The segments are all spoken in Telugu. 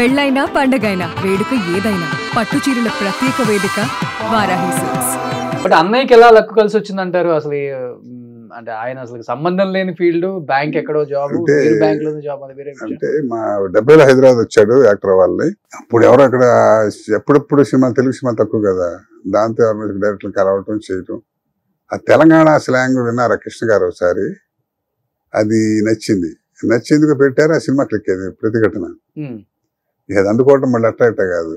పెళ్ళైనా పండగైనా వేడుక ఏదైనా పట్టు చీరల ప్రత్యేక వేదిక వారాహి సిల్క్స్. బట్ అన్నయ్యకి ఎలా లక్కు కలిసి వచ్చిందంటారు అసలు? అంటే ఆయన అసలు సంబంధం లేని ఫీల్డ్, బ్యాంక్ ఎక్కడో జాబ్, బ్యాంక్ లో జాబ్, అది వేరే అంటే మా 70లో హైదరాబాద్ వచ్చాడు యాక్టర్ వాళ్ళని. అప్పుడు ఎవరు అక్కడ ఎప్పుడెప్పుడు సినిమా, తెలుగు సినిమా తక్కువ కదా, దాంతో ఎవరి డైరెక్టర్లు కలవటం చేయటం. ఆ తెలంగాణ స్లాంగ్ విన్నారా కృష్ణ గారు ఒకసారి, అది నచ్చేందుకు పెట్టారు. ఆ సినిమా క్లిక్ అయింది ప్రతిఘటన. ఇది అందుకోవటం మళ్ళీ అట్ట కాదు,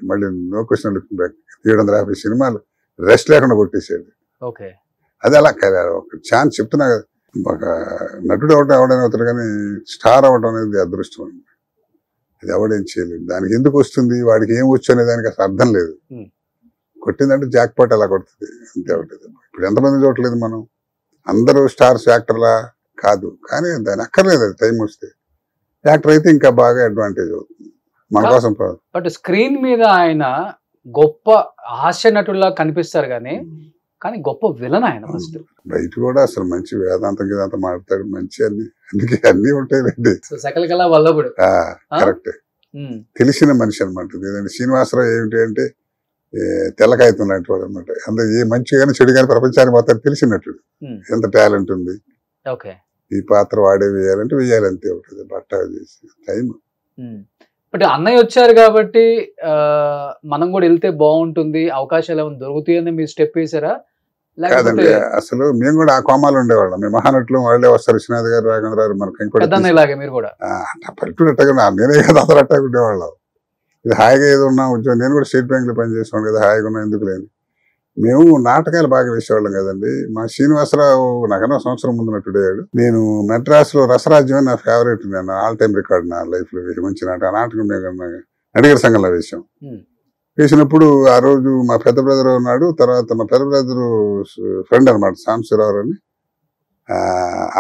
మళ్ళీ నో క్వశ్చన్ లుకింగ్ బ్యాక్ 750 సినిమాలు రెస్ట్ లేకుండా కొట్టేసాడు. ఓకే, అది అలా ఒక ఛాన్స్ చెప్తున్నా కదా. ఒక నటుడు అవడం అవుతాడు, కానీ స్టార్ అవడం అనేది అదృష్టం అండి. అది ఎవడేం చేయలేదు. దానికి ఎందుకు వస్తుంది, వాడికి ఏం వచ్చు అనే దానికి అసలు అర్థం లేదు. కొట్టిందంటే జాక్ పాట్ అలా కొడుతుంది అంతే ఉంటుంది. ఇప్పుడు ఎంతమంది చూడలేదు మనం, అందరూ స్టార్స్ యాక్టర్లా కాదు, కానీ దాని అక్కర్లేదు. అది టైం వస్తే యాక్టర్ అయితే ఇంకా బాగా అడ్వాంటేజ్ అవుతుంది మన కోసం. బట్ స్క్రీన్ మీద ఆయన గొప్ప హాస్య నటుల్లా కనిపిస్తారు కానీ గొప్ప విలన్ ఆయన. ఫస్ట్ బయట కూడా అసలు మంచి వేదాంతం గిదాంతం మాట్లాడతాడు, మంచి అందుకే అన్ని ఉంటాయి. సకల కళ వల్లభుడు కరెక్ట్, తెలిసిన మనిషి అనమాట. లేదంటే శ్రీనివాసరావు ఏమిటి అంటే తెల్లకాయతం లాంటి వాడు అనమాట. అందులో ఏ మంచి కానీ చెడు కానీ ప్రపంచానికి మొత్తం తెలిసినట్టు, ఎంత టాలెంట్ ఉంది. ఓకే, ఈ పాత్ర వాడే వేయాలంటే వేయాలి అంతే ఉంటుంది. బట్ట చేసి టైం. బట్ అన్నయ్య వచ్చారు కాబట్టి మనం కూడా వెళ్తే బాగుంటుంది, అవకాశాలు ఏమైనా దొరుకుతాయని మీరు స్టెప్ వేసారా? కాదండి, అసలు మేము కూడా ఆ కోమాలు ఉండేవాళ్ళం. మేము మహానటులు వాళ్ళే వస్తారు, విశ్వనాథ్ గారు, రాఘవేంద్ర గారు, మనకి ఇంకోటి మీరు కూడా పల్లెటూరు అట్టగా నేనే కదా అందరూ అట్టగా ఉండేవాళ్ళం. ఇది హాయిగా ఏదో ఉన్నా ఉద్యోగం. నేను కూడా స్టేట్ బ్యాంక్ లో పనిచేసేవాడు కదా, హాయిగా ఉన్నా ఎందుకు లేదు. మేము నాటకాలు బాగా వేసేవాళ్ళం కదండి. మా శ్రీనివాసరావు నాకన్నా సంవత్సరం ముందు నటుడయ్యాడు. నేను మెడ్రాస్ లో రసరాజ్యం అని నా ఫేవరెట్, నేను ఆల్ టైమ్ రికార్డ్ నా లైఫ్ లో వేసి మంచి నాటకం నడిగర్ సంఘంలో వేసాం. వేసినప్పుడు ఆ రోజు మా పెద్ద బ్రదర్ ఉన్నాడు, తర్వాత మా పెద్ద బ్రదర్ ఫ్రెండ్ అనమాట సాంబశివరావు అని,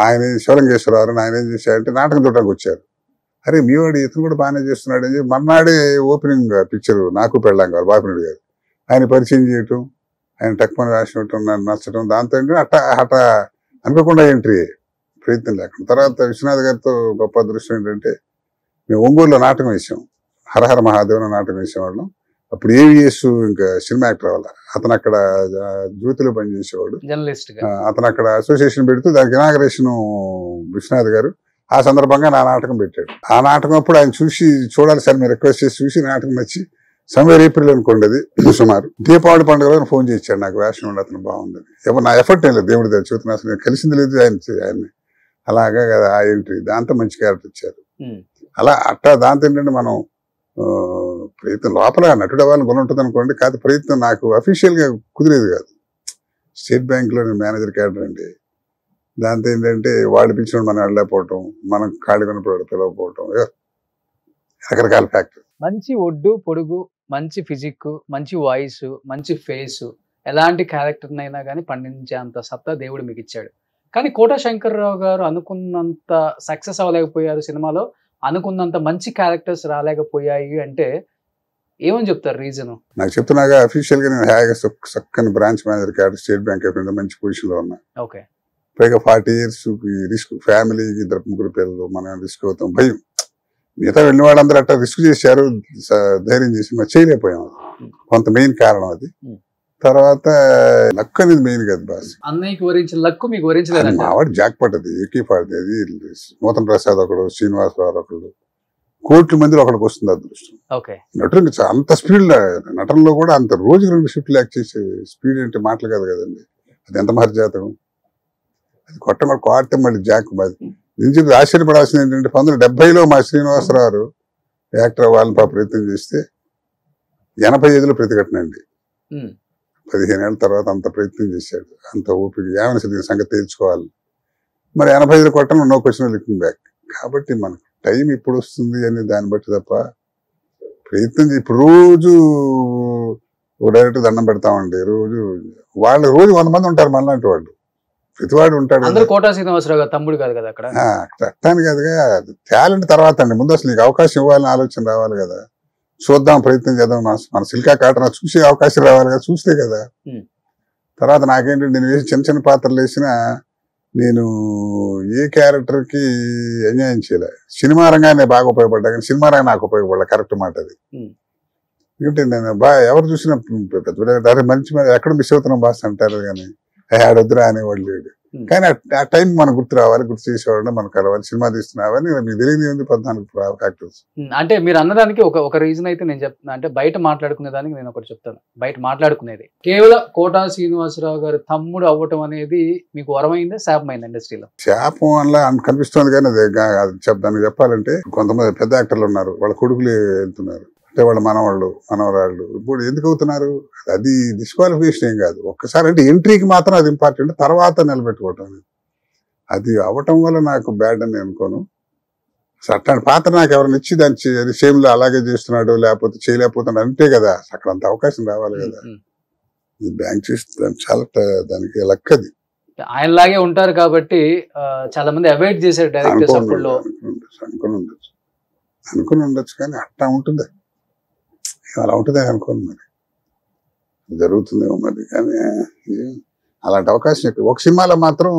ఆయన శివలింగేశ్వరరావు అని. ఆయన ఏం చేశారంటే నాటకం చూడడానికి వచ్చారు. అరే మీ వాడు ఇతను కూడా బాగానే చేస్తున్నాడు అని చెప్పి మన్నాడే ఓపెనింగ్ పిక్చర్ నాకు పెళ్ళాం గారు బాపినడు గారు ఆయన పరిచయం చేయటం, ఆయన టక్మని రాసినట్టు నన్ను నచ్చడం, దాంతో అట్ట అనుకోకుండా ఎంట్రీ, ప్రయత్నం లేకుండా. తర్వాత విశ్వనాథ్ గారితో గొప్ప అదృష్టం ఏంటంటే మేము ఒంగోలులో నాటకం వేసాం, హరహర మహాదేవన నాటకం వేసేవాళ్ళం. అప్పుడు ఏవిఎస్ ఇంకా సినిమా యాక్టర్ అవ్వాలి, అతను అక్కడ జ్యోతిలో పనిచేసేవాడు, అతను అక్కడ అసోసియేషన్ పెడుతూ దానికి ఇనాగరేషన్ విశ్వనాథ్ గారు. ఆ సందర్భంగా నా నాటకం పెట్టాడు. ఆ నాటకం అప్పుడు ఆయన చూసి చూడాలి సార్ మీరు రిక్వెస్ట్ చేసి చూసి నాటకం నచ్చి సమ్వేర్ ఏప్రిల్ అనుకోండి అది సుమారు దీపావళి పండుగలో ఫోన్ చేశాడు నాకు, వేషం ఉండి అతను బాగుందని. ఎవరు నా ఎఫర్ట్ ఏం లేదు, దేవుడి దగ్గర చూస్తున్నా, అసలు నేను కలిసింది లేదు ఆయన్ని. అలాగా కదా ఆ ఎంట్రీ, దాంతో మంచి క్యారెక్టర్ ఇచ్చారు. అలా అట్టా దాంతో ఏంటంటే మనం ప్రయత్నం లోపల నటుడు అవ్వాలని గుణ ఉంటుంది అనుకోండి, కాదు ప్రయత్నం నాకు అఫీషియల్ గా కుదిరేది కాదు. స్టేట్ బ్యాంక్ లో మేనేజర్ క్యాడర్ అండి, దాంతో ఏంటంటే వాడు పిలిచినప్పుడు మనం వెళ్ళలేకపోవటం, మనం ఖాళీ కొన్నప్పుడు పిలవకపోవటం, రకరకాల ఫ్యాక్టర్. మంచి ఒడ్డు పొడుగు, మంచి ఫిజిక్, మంచి వాయిస్, మంచి ఫేస్, ఎలాంటి క్యారెక్టర్నైనా కానీ పండించేంత సత్తా దేవుడు మీకు ఇచ్చాడు. కానీ కోట శంకర్రావు గారు అనుకున్నంత సక్సెస్ అవ్వలేకపోయారు సినిమాలో, అనుకున్నంత మంచి క్యారెక్టర్స్ రాలేకపోయాయి అంటే ఏమని చెప్తారు రీజన్? నాకు చెప్తున్నాగా అఫీషియల్ గా నేను హాయిగా చక్కని branch manager cadre state bank of India మంచి పొజిషన్ లో ఉన్నా. ఓకే, పైగా 40 years రిస్క్, ఫ్యామిలీకి 2 పిల్లలు, మనం రిస్క్ అవుతాం, భయం. మిగతా వెళ్ళిన వాళ్ళందరూ అట్లా రిస్క్ చేశారు, ధైర్యం చేసి మరి చేయలేకపోయాం. కొంత మెయిన్ కారణం అది. తర్వాత లక్ అనేది మెయిన్ కదా బాస్. అన్నయ్యకి వరించిన లక్కు మీకు వరించలేదు. మావాడు జాక్ పట్ అది, ఏకీపాడితే అది. నూతన్ ప్రసాద్ ఒకడు, శ్రీనివాసరావు ఒకడు, కోట్ల మందిలో ఒకడికి వస్తుంది అదృష్టం. నటుడు అంత స్పీడ్, నటనలో కూడా అంత రోజుకి 2 షిఫ్ట్లు యాక్ట్ చేసే స్పీడ్ అంటే మాటలు కాదు కదండి. అది ఎంత మహర్జాతకం. అది కొట్టే మళ్ళీ జాక్ నేను చెప్పి ఆశ్చర్యపడాల్సింది ఏంటంటే 1970లో మా శ్రీనివాసరావు యాక్టర్ వాళ్ళని ప్రయత్నం చేస్తే 85లో ప్రతిఘటన అండి. 15 ఏళ్ళ తర్వాత అంత ప్రయత్నం చేశాడు, అంత ఓపిక, ఏమైనా సరే సంగతి తేల్చుకోవాలి. మరి 85లో కొట్టడం నో క్వశ్చన్ లుకింగ్ బ్యాక్. కాబట్టి మనకు టైం ఇప్పుడు వస్తుంది అని దాన్ని బట్టి తప్ప ప్రయత్నం ఇప్పుడు రోజు డైరెక్ట్ దండం పెడతామండి. రోజు 100 మంది ఉంటారు మనలాంటి వాళ్ళు, ప్రతివాడు ఉంటాడు. కోటా శ్రీనివాసరావు గారు తమ్ముడు కాదు కదా అక్కడ, అట్టాను కాదుగా. టాలెంట్ తర్వాత అండి, ముందు అసలు నీకు అవకాశం ఇవ్వాలని ఆలోచన రావాలి కదా. చూద్దాం, ప్రయత్నం చేద్దాం, మన సిల్కా కాటన చూసే అవకాశం రావాలి కదా, చూస్తే కదా. తర్వాత నాకేంటంటే నేను వేసి చిన్న చిన్న పాత్రలు వేసిన నేను ఏ క్యారెక్టర్కి అన్యాయం చేయలే. సినిమా రంగానే బాగా ఉపయోగపడ్డా కానీ సినిమా రంగం నాకు ఉపయోగపడలే. కరెక్ట్ మాట అది. ఎందుకంటే నేను ఎవరు చూసినా పెద్ద మంచి ఎక్కడ మిస్ అవుతున్నాం బాస్ అంటారు కానీ ఆడొద్దురా అనేవాళ్ళు లేడు. కానీ ఆ టైం మనం గుర్తు రావాలి, గుర్తు చేసేవాళ్ళని మనం కలవాలి. సినిమా తీస్తున్నావని మీకు తెలియదు 14 ఫ్యాక్టర్స్. అంటే మీరు అన్నదానికి ఒక రీజన్ అయితే నేను చెప్తున్నా. అంటే బయట మాట్లాడుకునే దానికి నేను ఒకటి చెప్తాను. బయట మాట్లాడుకునేది కేవలం కోటా శ్రీనివాసరావు గారి తమ్ముడు అవ్వటం అనేది మీకు వరమైందా శాపమైందా ఇండస్ట్రీలో? శాపం వల్ల కనిపిస్తుంది కానీ దానికి చెప్పాలంటే కొంతమంది పెద్ద యాక్టర్లు ఉన్నారు, వాళ్ళ కొడుకులు వెళ్తున్నారు, అంటే వాళ్ళ మనవరాళ్ళు ఇప్పుడు ఎందుకు అవుతున్నారు? అది డిస్క్వాలిఫికేషన్ ఏం కాదు. ఒక్కసారి అంటే ఎంట్రీకి మాత్రం అది ఇంపార్టెంట్, తర్వాత నిలబెట్టుకోవటం. అది అవ్వటం వల్ల నాకు బ్యాడ్ అని అనుకోను. అట్లాంటి పాత్ర నాకు ఎవరైనా ఇచ్చి దాన్ని సేమ్ లో అలాగే చేస్తున్నాడు లేకపోతే చేయలేకపోతున్నాడు అంతే కదా, అక్కడ అంత అవకాశం రావాలి కదా. బ్యాంక్ చేస్తే చాలా దానికి లక్కది. ఆయనలాగే ఉంటారు కాబట్టి చాలా మంది అవాయిడ్ చేశారు డైరెక్టర్స్. అనుకుని ఉండొచ్చు కానీ అట్లా ఉంటుంది, అలా ఉంటుంది అనుకోను. మరి జరుగుతుందేమో మరి, కానీ అలాంటి అవకాశం ఎక్కువ. ఒక సినిమాలో మాత్రం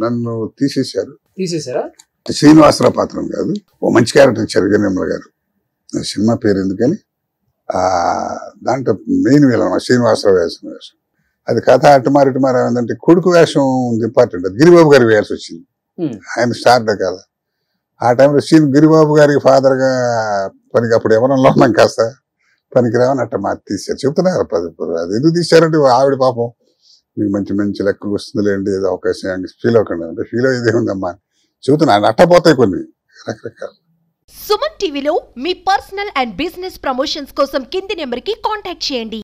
నన్ను తీసేశారా? శ్రీనివాసరావు పాత్రం కాదు, ఓ మంచి క్యారెక్టర్ ఇచ్చారు జగన్మల గారు. సినిమా పేరు ఎందుకని దాంట్లో మెయిన్ వేళ శ్రీనివాసరావు వేసిన వేషం. అది కథ అటుమారి ఏంటంటే కొడుకు వేషం ఇంపార్టెంట్. అది గిరిబాబు గారి వేయాల్సి వచ్చింది. ఆయన స్టార్ కదా ఆ టైంలో. గిరిబాబు గారికి ఫాదర్గా పనికి అప్పుడు ఎవరన్నా ఉన్నాం కాస్త పనికి రావని అట్ట తీశారు. చెప్తున్నారు అది ఎందుకు తీశారంటే ఆవిడ పాపం మీకు మంచి లెక్క వస్తుందిలేండి, ఏదో అవకాశం ఫీల్ అవ్వకుండా అంటే ఫీల్ అయ్యేది ఉందమ్మా చెబుతున్నా. అట్టపోతాయి కొన్ని రకరకాలు. సుమన్ టీవీలో మీ పర్సనల్ అండ్ బిజినెస్ ప్రమోషన్స్ కోసం కింది నెంబర్కి కాంటాక్ట్ చేయండి.